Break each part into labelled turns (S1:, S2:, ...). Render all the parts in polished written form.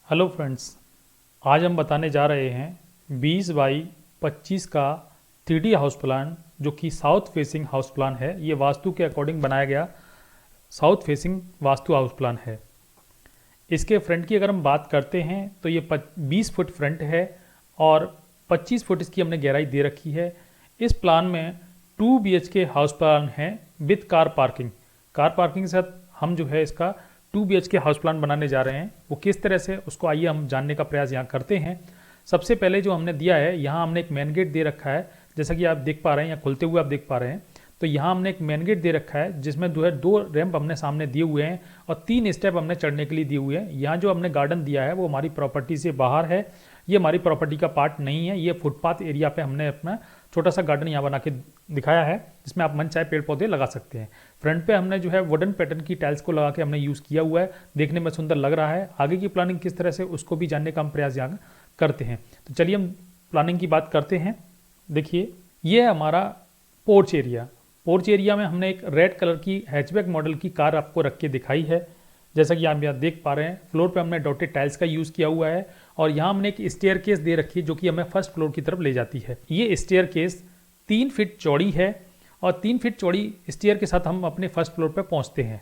S1: Hello friends, आज हम बताने जा रहे हैं 20 बाई 25 का 3D हाउस प्लान जो कि साउथ फेसिंग हाउस प्लान है। ये वास्तु के अकॉर्डिंग बनाया गया south facing vastu house plan है। इसके फ्रंट की अगर हम बात करते हैं तो ये 20 फुट फ्रंट है और 25 फुट इसकी हमने गहराई दे रखी है। इस प्लान में 2 BHK हाउस प्लान है with car parking. Car parking के साथ हम जो है इसका 2 BHK हाउस प्लान बनाने जा रहे हैं। वो किस तरह से, उसको आइए हम जानने का प्रयास यहाँ करते हैं। सबसे पहले जो हमने दिया है, यहाँ हमने एक मेन गेट दे रखा है, जैसा कि आप देख पा रहे हैं, यहाँ खुलते हुए आप देख पा रहे हैं। तो यहाँ हमने एक मेन गेट दे रखा है जिसमें जो है 2 रैंप हमने सामने दिए हुए हैं और 3 स्टेप हमने चढ़ने के लिए दिए हुए हैं। यहाँ जो हमने गार्डन दिया है वो हमारी प्रॉपर्टी से बाहर है, ये हमारी प्रॉपर्टी का पार्ट नहीं है। ये फुटपाथ एरिया पे हमने अपना छोटा सा गार्डन यहाँ बना के दिखाया है जिसमें आप मन चाहे पेड़ पौधे लगा सकते हैं। फ्रंट पे हमने जो है वुडन पैटर्न की टाइल्स को लगा के हमने यूज़ किया हुआ है, देखने में सुंदर लग रहा है। आगे की प्लानिंग किस तरह से, उसको भी जानने का हम प्रयास यहाँ करते हैं। तो चलिए हम प्लानिंग की बात करते हैं। देखिए, ये है हमारा पोर्च एरिया। पोर्च एरिया में हमने एक रेड कलर की हैचबैक मॉडल की कार आपको रख के दिखाई है, जैसा कि आप यहाँ देख पा रहे हैं। फ्लोर पे हमने डॉटेड टाइल्स का यूज़ किया हुआ है और यहाँ हमने एक स्टेयरकेस दे रखी है जो कि हमें फर्स्ट फ्लोर की तरफ ले जाती है। ये स्टेयरकेस 3 फीट चौड़ी है और 3 फीट चौड़ी स्टेयर के साथ हम अपने फर्स्ट फ्लोर पर पहुँचते हैं।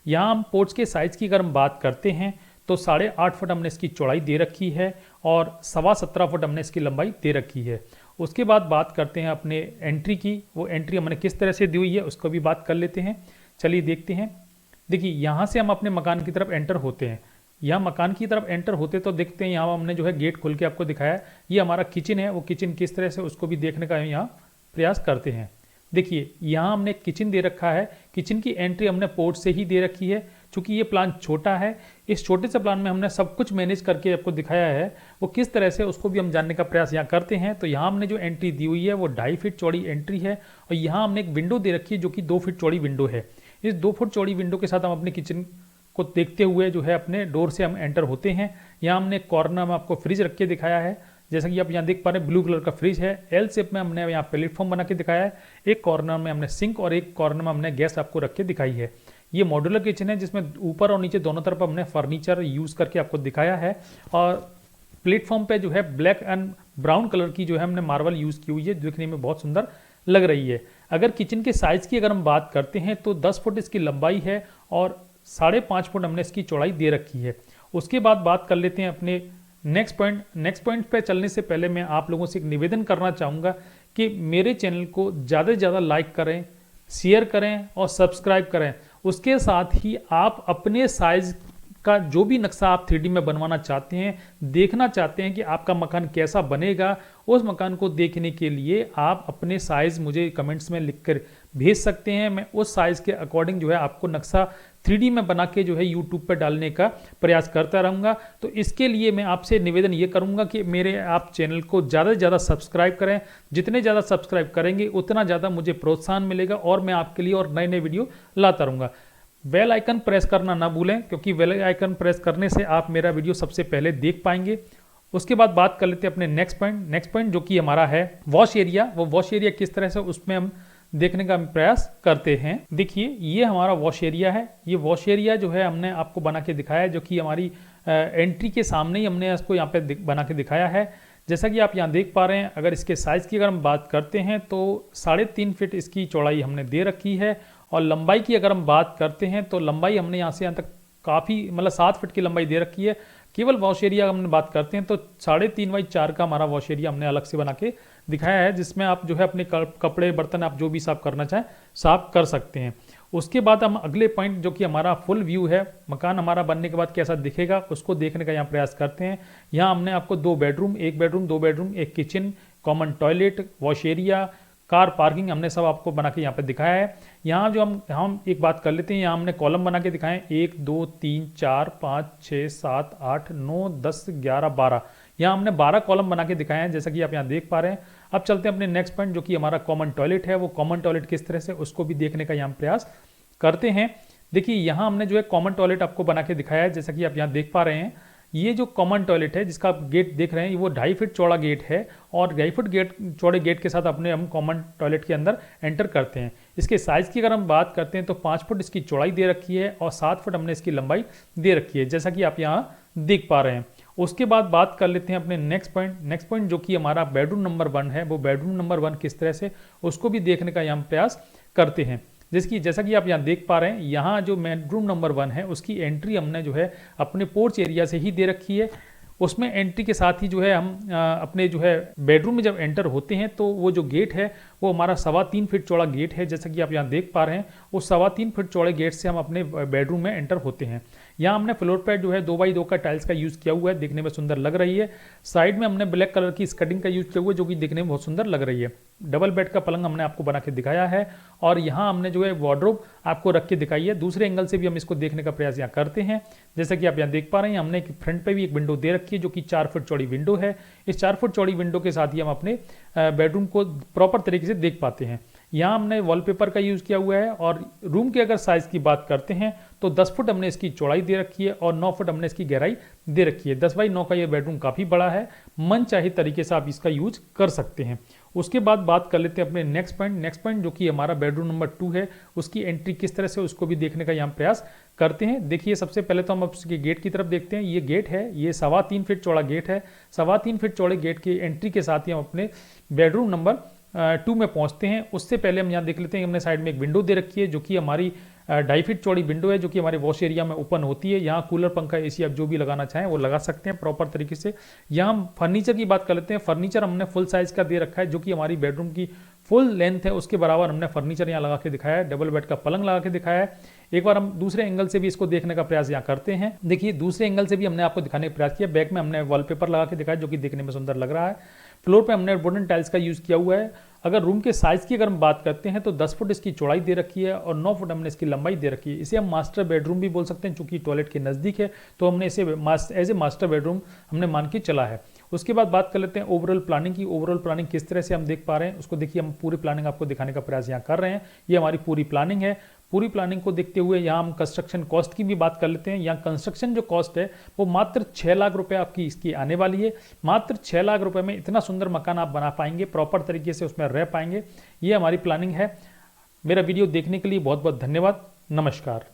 S1: यहाँ हम पोर्च के साइज़ की अगर हम बात करते हैं तो 8.5 फुट हमने इसकी चौड़ाई दे रखी है और 17.25 फुट हमने इसकी लंबाई दे रखी है। उसके बाद बात करते हैं अपने एंट्री की। वो एंट्री हमने किस तरह से दी हुई है उसको भी बात कर लेते हैं। चलिए देखते हैं। देखिए, यहाँ से हम अपने मकान की तरफ एंटर होते हैं। यहाँ मकान की तरफ एंटर होते तो देखते हैं यहाँ हमने जो है गेट खोल के आपको दिखाया है। ये हमारा किचन है, वो किचन किस तरह से, उसको भी देखने का यहाँ प्रयास करते हैं। देखिए, यहाँ हमने किचन दे रखा है। किचन की एंट्री हमने पोर्च से ही दे रखी है। चूँकि ये प्लान छोटा है, इस छोटे से प्लान में हमने सब कुछ मैनेज करके आपको दिखाया है। वो किस तरह से, उसको भी हम जानने का प्रयास यहाँ करते हैं। तो यहाँ हमने जो एंट्री दी हुई है वो 2.5 फीट चौड़ी एंट्री है और यहाँ हमने एक विंडो दे रखी है जो कि 2 फीट चौड़ी विंडो है। इस 2 फुट चौड़ी विंडो के साथ हम अपने किचन को देखते हुए जो है अपने डोर से हम एंटर होते हैं। यहाँ हमने कॉर्नर में आपको फ्रिज रख के दिखाया है, जैसा कि आप यहाँ देख पा रहे हैं। ब्लू कलर का फ्रिज है, एल शेप में हमने यहाँ प्लेटफॉर्म बना के दिखाया है। एक कॉर्नर में हमने सिंक और एक कॉर्नर में हमने गैस आपको रख के दिखाई है। ये मॉड्यूलर किचन है जिसमें ऊपर और नीचे दोनों तरफ हमने फर्नीचर यूज़ करके आपको दिखाया है और प्लेटफॉर्म पे जो है ब्लैक एंड ब्राउन कलर की जो है हमने मार्बल यूज़ की हुई है, देखने में बहुत सुंदर लग रही है। अगर किचन के साइज़ की अगर हम बात करते हैं तो 10 फुट इसकी लंबाई है और 5.5 फुट हमने इसकी चौड़ाई दे रखी है। उसके बाद बात कर लेते हैं अपने नेक्स्ट पॉइंट पे चलने से पहले मैं आप लोगों से एक निवेदन करना चाहूँगा कि मेरे चैनल को ज़्यादा से ज़्यादा लाइक करें, शेयर करें और सब्सक्राइब करें। उसके साथ ही आप अपने साइज़ का जो भी नक्शा आप 3D में बनवाना चाहते हैं, देखना चाहते हैं कि आपका मकान कैसा बनेगा, उस मकान को देखने के लिए आप अपने साइज़ मुझे कमेंट्स में लिखकर भेज सकते हैं। मैं उस साइज़ के अकॉर्डिंग जो है आपको नक्शा 3D में बना के जो है यूट्यूब पर डालने का प्रयास करता रहूँगा। तो इसके लिए मैं आपसे निवेदन ये करूँगा कि मेरे आप चैनल को ज़्यादा से ज़्यादा सब्सक्राइब करें। जितने ज़्यादा सब्सक्राइब करेंगे उतना ज़्यादा मुझे प्रोत्साहन मिलेगा और मैं आपके लिए और नए नए वीडियो लाता रहूँगा। बेल आइकन प्रेस करना ना भूलें, क्योंकि बेल आइकन प्रेस करने से आप मेरा वीडियो सबसे पहले देख पाएंगे। उसके बाद बात कर लेते हैं अपने नेक्स्ट पॉइंट जो कि हमारा है वॉश एरिया। वो वॉश एरिया किस तरह से, उसमें हम देखने का प्रयास करते हैं। देखिए, ये हमारा वॉश एरिया है। ये वॉश एरिया जो है हमने आपको बना के दिखाया है, जो कि हमारी एंट्री के सामने ही हमने इसको यहाँ पे बना के दिखाया है। जैसा कि आप यहाँ देख पा रहे हैं। अगर इसके साइज़ की अगर हम बात करते हैं तो 3.5 फीट इसकी चौड़ाई हमने दे रखी है और लंबाई की अगर हम बात करते हैं तो लंबाई हमने यहाँ से यहाँ तक काफ़ी, मतलब 7 फीट की लंबाई दे रखी है। केवल वॉश एरिया हमने बात करते हैं तो 3.5x4 का हमारा वॉश एरिया हमने अलग से बना के दिखाया है, जिसमें आप जो है अपने कपड़े बर्तन आप जो भी साफ करना चाहें साफ कर सकते हैं। उसके बाद हम अगले पॉइंट जो कि हमारा फुल व्यू है, मकान हमारा बनने के बाद कैसा दिखेगा उसको देखने का यहाँ प्रयास करते हैं। यहाँ हमने आपको 2 बेडरूम, 1 बेडरूम, 2 बेडरूम, एक kitchen, common toilet, wash area, car parking हमने सब आपको बना के यहाँ पे दिखाया है। यहाँ जो हम एक बात कर लेते हैं। यहाँ हमने कॉलम बना के दिखाए हैं 1 2 3 4 5 6 7 8 9 10 11 12। यहाँ हमने 12 कॉलम बना के दिखाए हैं, जैसा कि आप यहाँ देख पा रहे हैं। अब चलते हैं अपने नेक्स्ट पॉइंट जो कि हमारा कॉमन टॉयलेट है। वो कॉमन टॉयलेट किस तरह से, उसको भी देखने का यहाँ प्रयास करते हैं। देखिए, यहाँ हमने जो है कॉमन टॉयलेट आपको बना के दिखाया है, जैसा कि आप यहाँ देख पा रहे हैं। ये जो कॉमन टॉयलेट है जिसका आप गेट देख रहे हैं वो 2.5 फीट चौड़ा गेट है और 2.5 फीट चौड़े गेट के साथ अपने हम कॉमन टॉयलेट के अंदर एंटर करते हैं। इसके साइज़ की अगर हम बात करते हैं तो 5 फुट इसकी चौड़ाई दे रखी है और 7 फुट हमने इसकी लंबाई दे रखी है, जैसा कि आप यहाँ देख पा रहे हैं। उसके बाद बात कर लेते हैं अपने नेक्स्ट पॉइंट जो कि हमारा बेडरूम नंबर 1 है, वो बेडरूम नंबर 1 किस तरह से उसको भी देखने का हम प्रयास करते हैं। जैसा कि आप यहाँ देख पा रहे हैं, यहाँ जो बेडरूम नंबर 1 है उसकी एंट्री हमने जो है अपने पोर्च एरिया से ही दे रखी है। उसमें एंट्री के साथ ही जो है हम अपने जो है बेडरूम में जब एंटर होते हैं तो वो जो गेट है वो हमारा 3.25 फीट चौड़ा गेट है। जैसा कि आप यहाँ देख पा रहे हैं, उस 3.25 फीट चौड़े गेट से हम अपने बेडरूम में एंटर होते हैं। यहाँ हमने फ्लोर पैड जो है 2x2 का टाइल्स का यूज़ किया हुआ है, देखने में सुंदर लग रही है। साइड में हमने ब्लैक कलर की स्कर्टिंग का यूज़ किया हुआ है जो कि देखने में बहुत सुंदर लग रही है। डबल बेड का पलंग हमने आपको बना के दिखाया है और यहाँ हमने जो है वार्डरोब आपको रख के दिखाई है। दूसरे एंगल से भी हम इसको देखने का प्रयास यहाँ करते हैं। जैसा कि आप यहाँ देख पा रहे हैं, हमने फ्रंट पे भी एक विंडो दे रखी है जो कि 4 फुट चौड़ी विंडो है। इस 4 फुट चौड़ी विंडो के साथ ही हम अपने बेडरूम को प्रॉपर तरीके से देख पाते हैं। यहाँ हमने वॉलपेपर का यूज़ किया हुआ है और रूम के अगर साइज़ की बात करते हैं तो 10 फुट हमने इसकी चौड़ाई दे रखी है और 9 फुट हमने इसकी गहराई दे रखी है। 10x9 का ये बेडरूम काफ़ी बड़ा है, मन चाहे तरीके से आप इसका यूज कर सकते हैं। उसके बाद बात कर लेते हैं अपने नेक्स्ट पॉइंट जो कि हमारा बेडरूम नंबर 2 है, उसकी एंट्री किस तरह से उसको भी देखने का यहाँ प्रयास करते हैं। देखिए, सबसे पहले तो हम उसके गेट की तरफ देखते हैं। ये गेट है, ये 3.25 फीट चौड़ा गेट है। 3.25 फीट चौड़े गेट की एंट्री के साथ ही हम अपने बेडरूम नंबर 2 में पहुंचते हैं। उससे पहले हम यहाँ देख लेते हैं, हमने साइड में एक विंडो दे रखी है जो कि हमारी 2.5 फीट चौड़ी विंडो है जो कि हमारे वॉश एरिया में ओपन होती है। यहाँ कूलर, पंखा, एसी आप जो भी लगाना चाहें वो लगा सकते हैं प्रॉपर तरीके से। यहाँ हम फर्नीचर की बात कर लेते हैं। फर्नीचर हमने फुल साइज का दे रखा है जो कि हमारी बेडरूम की फुल लेंथ है, उसके बराबर हमने फर्नीचर यहाँ लगा के दिखाया है। डबल बेड का पलंग लगा के दिखाया है। एक बार हम दूसरे एंगल से भी इसको देखने का प्रयास यहाँ करते हैं। देखिए, दूसरे एंगल से भी हमने आपको दिखाने का प्रयास किया। बैक में हमने वॉलपेपर लगा के दिखाया जो कि देखने में सुंदर लग रहा है। फ्लोर पे हमने वुडन टाइल्स का यूज़ किया हुआ है। अगर रूम के साइज़ की अगर हम बात करते हैं तो 10 फुट इसकी चौड़ाई दे रखी है और 9 फुट हमने इसकी लंबाई दे रखी है। इसे हम मास्टर बेडरूम भी बोल सकते हैं, चूंकि टॉयलेट के नज़दीक है तो हमने इसे एज ए मास्टर बेडरूम हमने मान के चला है। उसके बाद बात कर लेते हैं ओवरऑल प्लानिंग की। ओवरऑल प्लानिंग किस तरह से हम देख पा रहे हैं उसको देखिए, हम पूरी प्लानिंग आपको दिखाने का प्रयास यहाँ कर रहे हैं। ये हमारी पूरी प्लानिंग है। पूरी प्लानिंग को देखते हुए यहाँ हम कंस्ट्रक्शन कॉस्ट की भी बात कर लेते हैं। यहाँ कंस्ट्रक्शन जो कॉस्ट है वो मात्र 6 लाख रुपए आपकी इसकी आने वाली है। मात्र 6 लाख रुपए में इतना सुंदर मकान आप बना पाएंगे, प्रॉपर तरीके से उसमें रह पाएंगे। ये हमारी प्लानिंग है। मेरा वीडियो देखने के लिए बहुत बहुत धन्यवाद। नमस्कार।